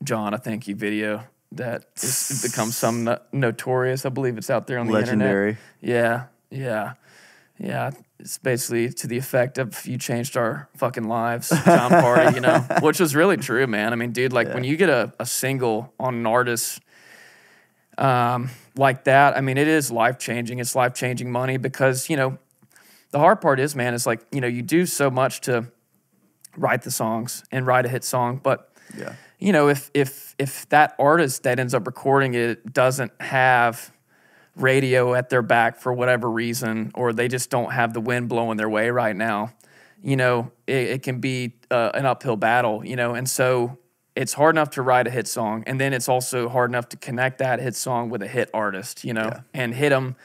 John a thank you video that has become some notorious. I believe it's out there on the Legendary. internet. Yeah. It's basically to the effect of you changed our fucking lives, Jon Pardi, you know, which was really true, man. I mean, dude, like when you get a single on an artist like that, I mean, it is life-changing. It's life-changing money because, you know, the hard part is, man, it's like, you know, you do so much to write the songs and write a hit song, but, you know, if that artist that ends up recording it doesn't have radio at their back for whatever reason, or they just don't have the wind blowing their way right now, you know, it can be an uphill battle, you know, and so it's hard enough to write a hit song, and then it's also hard enough to connect that hit song with a hit artist, you know, and hit them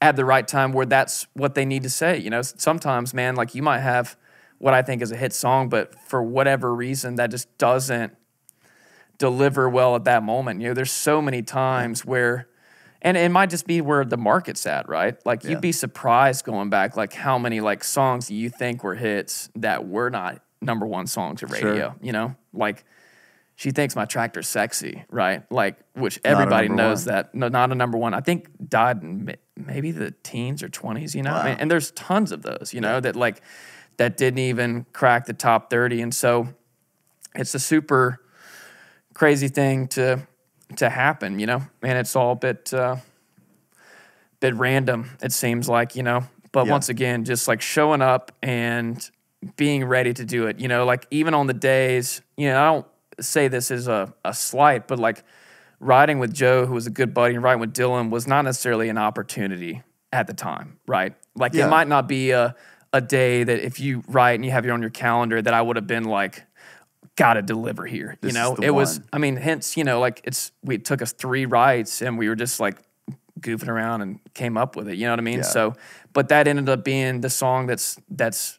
at the right time where that's what they need to say, you know. Sometimes, man, like you might have what I think is a hit song, but for whatever reason that just doesn't deliver well at that moment. You know, there's so many times where, and it might just be where the market's at, right? Like you'd be surprised going back, like how many like songs you think were hits that were not number one songs at radio, you know? Like She Thinks My Tractor's Sexy, right? Like, which everybody knows that. No, not a number one. I think died in maybe the teens or 20s, you know? Wow. I mean, and there's tons of those, you know, that like, that didn't even crack the top 30. And so it's a super crazy thing to happen, you know, and it's all a bit random, it seems like, you know, but once again, just like showing up and being ready to do it, you know, like even on the days, you know, I don't say this as a slight, but like riding with Joe, who was a good buddy, and riding with Dylan was not necessarily an opportunity at the time, right? Like it might not be a day that if you write and you have it on your calendar that I would have been like, got to deliver here. This you know, is the it was, one. I mean, hence, you know, like it took us 3 writes and we were just like goofing around and came up with it. You know what I mean? Yeah. So, but that ended up being the song that's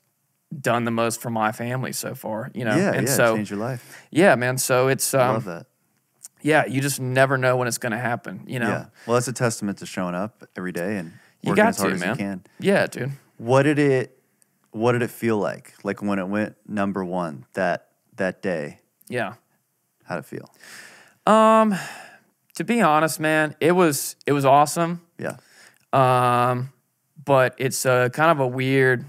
done the most for my family so far, you know? Yeah, and yeah, so, change your life. yeah, man. So it's, I love that. yeah, you just never know when it's going to happen, you know? Yeah. Well, that's a testament to showing up every day and You working got as hard to, as man. you can. Yeah, dude. What did it feel like? Like when it went number 1 that day? Yeah. How'd it feel? To be honest, man, it was awesome. Yeah. But it's kind of a weird,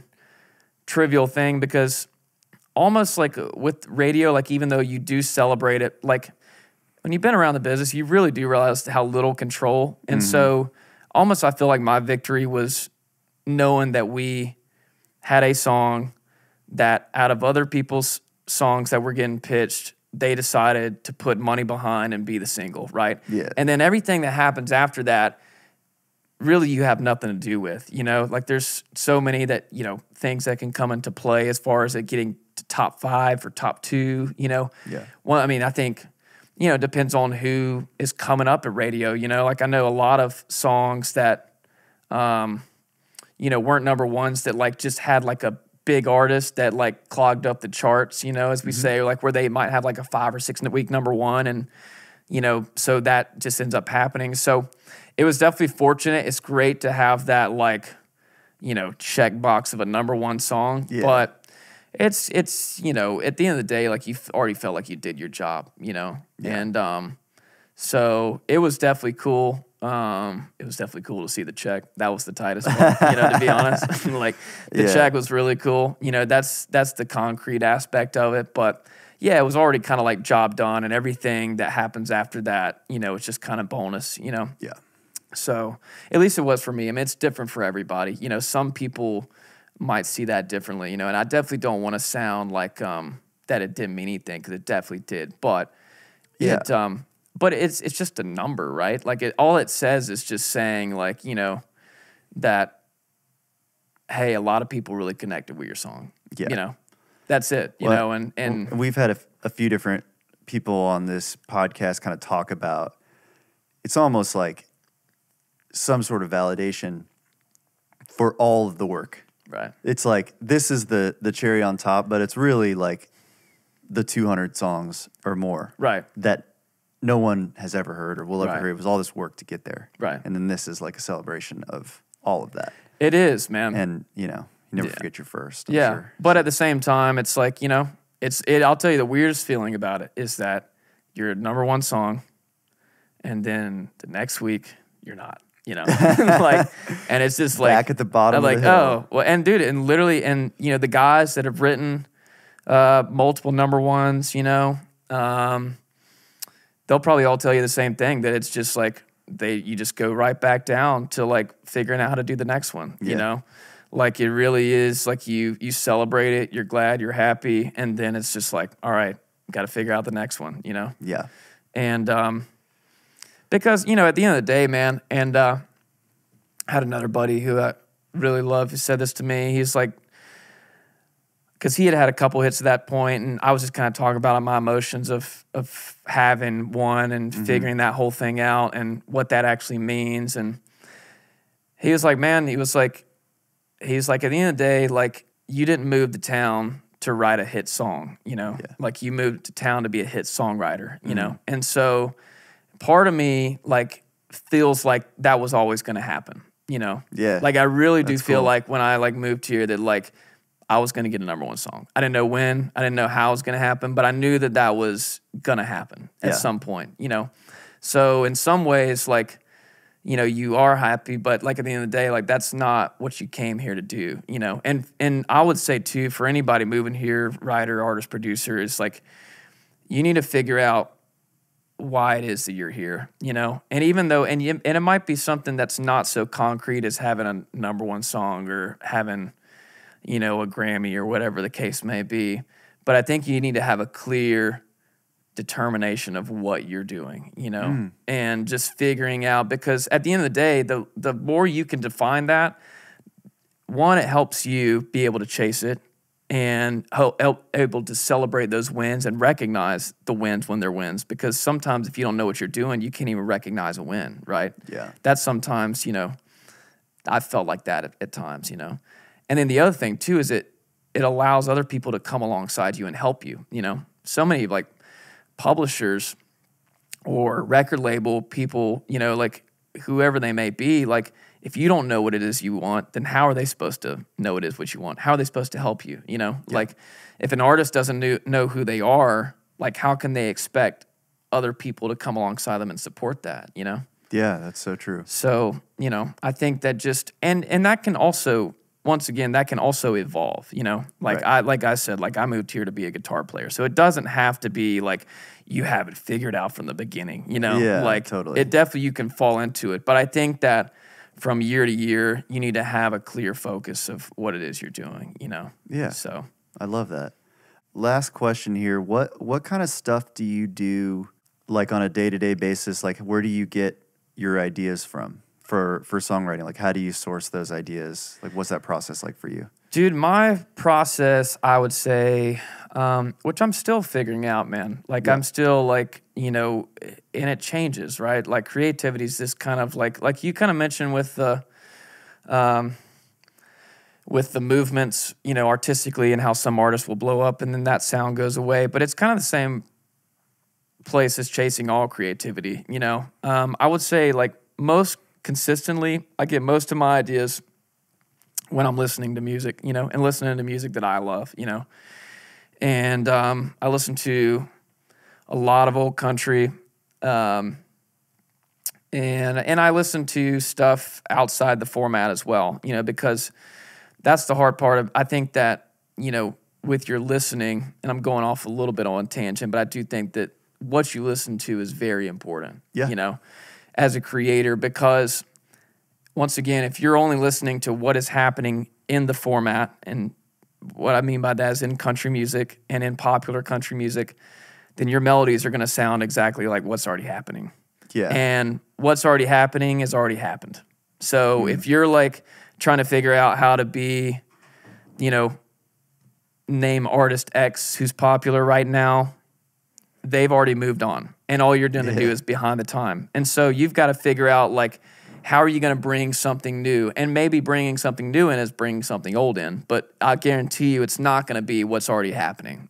trivial thing because almost like with radio, like even though you do celebrate it, like when you've been around the business, you really do realize how little control. And so almost I feel like my victory was knowing that we had a song that out of other people's songs that were getting pitched, they decided to put money behind and be the single, right? Yeah. And then everything that happens after that, really you have nothing to do with, you know? Like there's so many that, you know, things that can come into play as far as it getting to top 5 or top 2, you know? Yeah. Well, I mean, I think, you know, it depends on who is coming up at radio, you know? Like I know a lot of songs that, you know, weren't number 1s that like just had like a big artist that like clogged up the charts, you know, as we say, like where they might have like a 5 or 6 week number 1 and, you know, so that just ends up happening. So it was definitely fortunate. It's great to have that like, you know, check box of a number 1 song, but it's, you know, at the end of the day, like you already felt like you did your job, you know? And, so it was definitely cool. It was definitely cool to see the check. That was the tightest one, you know, to be honest. Like the check was really cool. You know, that's the concrete aspect of it. But yeah, it was already kind of like job done, and everything that happens after that, you know, it's just kind of bonus, you know? Yeah. So at least it was for me. I mean, it's different for everybody. You know, some people might see that differently, you know, and I definitely don't want to sound like that it didn't mean anything, because it definitely did. But but it's just a number, right? Like all it says is just saying like, you know, that, hey, a lot of people really connected with your song. Yeah. You know, that's it, you know, and we've had a few different people on this podcast kind of talk about, it's almost like some sort of validation for all of the work. right. It's like, this is the cherry on top, but it's really like the 200 songs or more Right. that no one has ever heard or will ever Right. hear. It was all this work to get there. Right. And then this is like a celebration of all of that. It is, man. And, you know, you never Yeah. forget your first, I'm Yeah, sure. but at the same time, it's like, you know, I'll tell you the weirdest feeling about it is that you're number 1 song, and then the next week you're not, you know, like, and it's just like Back at the bottom I'm of like, the hill. oh, well, and dude, and literally, and you know, the guys that have written multiple number 1s, you know, they'll probably all tell you the same thing, that it's just like you just go right back down to like figuring out how to do the next one, you know? Like it really is like you celebrate it, you're glad, you're happy, and then it's just like, all right, got to figure out the next one, you know? Yeah. And because, you know, at the end of the day, man, and I had another buddy who I really love who said this to me. He's like, because he had a couple hits at that point, and I was just kind of talking about my emotions of having one and figuring that whole thing out and what that actually means. And he was like, man, he's like, at the end of the day, like, you didn't move to town to write a hit song, you know? Yeah. Like, you moved to town to be a hit songwriter, you know? And so part of me, like, feels like that was always going to happen, you know? Yeah. Like, I really do That's feel cool. like when I, like, moved here that, like, I was going to get a number 1 song. I didn't know when. I didn't know how it was going to happen, but I knew that that was going to happen at some point, you know? So in some ways, like, you know, you are happy, but like at the end of the day, like that's not what you came here to do, you know? And I would say too, for anybody moving here, writer, artist, producer, is like, you need to figure out why it is that you're here, you know? And even though, and it might be something that's not so concrete as having a number 1 song or having, you know, a Grammy or whatever the case may be. But I think you need to have a clear determination of what you're doing, you know, and just figuring out, because at the end of the day, the more you can define that, one, it helps you be able to chase it and able to celebrate those wins and recognize the wins when they're wins. Because sometimes if you don't know what you're doing, you can't even recognize a win, right? Yeah. That's sometimes, I felt like that at times, And then the other thing too is it allows other people to come alongside you and help you, So many like publishers or record label people, like whoever they may be, like if you don't know what it is you want, then how are they supposed to know it is what you want? How are they supposed to help you? Like if an artist doesn't know who they are, like how can they expect other people to come alongside them and support that, Yeah, that's so true. So, I think that just, and that can also, once again, that can also evolve, like I said, like I moved here to be a guitar player. So it doesn't have to be like you have it figured out from the beginning, Yeah, like totally. it definitely, you can fall into it. But I think that from year to year, you need to have a clear focus of what it is you're doing, Yeah. So I love that. Last question here. What kind of stuff do you do like on a day-to-day basis? Like where do you get your ideas from for songwriting? Like how do you source those ideas? Like what's that process like for you? Dude, my process, I would say, which I'm still figuring out, man. Like I'm still like, and it changes, right? Like creativity is this kind of like you kind of mentioned with the movements, artistically and how some artists will blow up and then that sound goes away. But it's kind of the same place as chasing all creativity, I would say like most consistently, I get most of my ideas when I'm listening to music, and listening to music that I love, And I listen to a lot of old country, and I listen to stuff outside the format as well, because that's the hard part of, I think that, with your listening, and I'm going off a little bit on a tangent, but I do think that what you listen to is very important, as a creator, because once again, if you're only listening to what is happening in the format, and what I mean by that is in country music and in popular country music, then your melodies are going to sound exactly like what's already happening. Yeah. And what's already happening has already happened. So if you're like trying to figure out how to be, name artist X who's popular right now, they've already moved on. And all you're going to do is behind the time. And so you've got to figure out like, how are you going to bring something new? And maybe bringing something new in is bringing something old in. But I guarantee you it's not going to be what's already happening,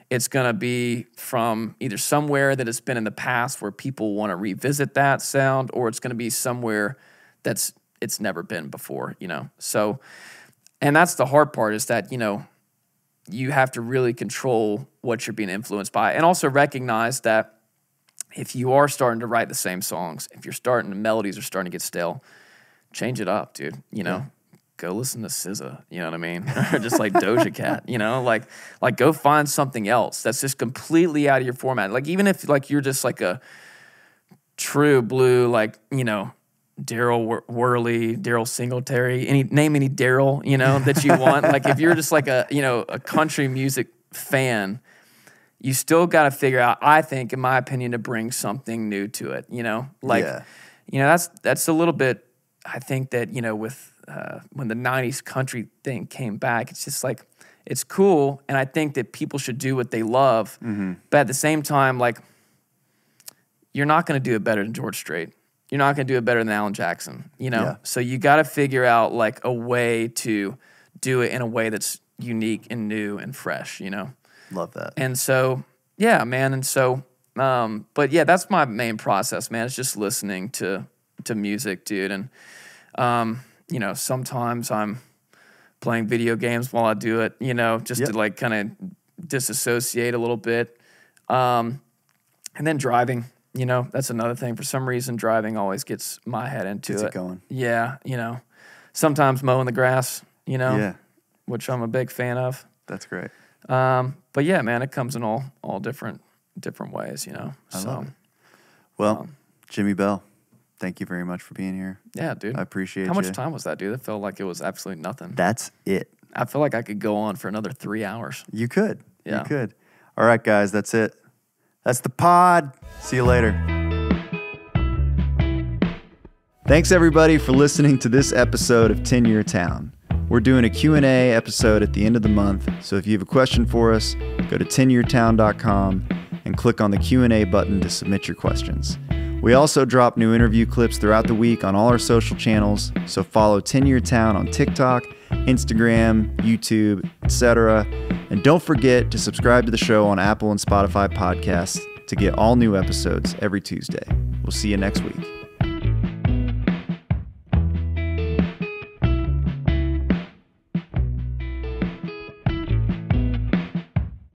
It's going to be from either somewhere that has been in the past where people want to revisit that sound, or it's going to be somewhere it's never been before, So, and that's the hard part is that, you have to really control what you're being influenced by, and also recognize that if you are starting to write the same songs, if the melodies are starting to get stale, change it up, dude. Go listen to SZA, you know what I mean? Or just like Doja Cat, like go find something else that's just completely out of your format. Like even if like you're just like a true blue, like, Daryl Worley, Daryl Singletary, name any Daryl, that you want. Like if you're just like a country music fan, you still got to figure out, I think, in my opinion, to bring something new to it, that's a little bit, I think that, with when the 90s country thing came back, it's just like, it's cool. And I think that people should do what they love. Mm-hmm. But at the same time, like, you're not going to do it better than George Strait. You're not going to do it better than Alan Jackson, Yeah. So you got to figure out like a way to do it in a way that's unique and new and fresh, Love that. And so, yeah, man. And so, but yeah, that's my main process, man. It's just listening to music, dude. And, sometimes I'm playing video games while I do it, just to like kind of disassociate a little bit. And then driving, that's another thing. For some reason, driving always gets my head into Gets it. it going. Yeah, sometimes mowing the grass, Yeah. which I'm a big fan of. That's great. But yeah, man, it comes in all different ways, I love it. Well, Jimi Bell, thank you very much for being here. Yeah, dude. I appreciate How you. much time was that, dude? It felt like it was absolutely nothing. That's it. I feel like I could go on for another 3 hours. You could. Yeah. You could. All right, guys, that's it. That's the pod. See you later. Thanks, everybody, for listening to this episode of 10 Year Town. We're doing a Q&A episode at the end of the month, so if you have a question for us, go to 10yeartown.com and click on the Q&A button to submit your questions. We also drop new interview clips throughout the week on all our social channels, so follow 10 Year Town on TikTok, Instagram, YouTube, etc. And don't forget to subscribe to the show on Apple and Spotify podcasts to get all new episodes every Tuesday. We'll see you next week.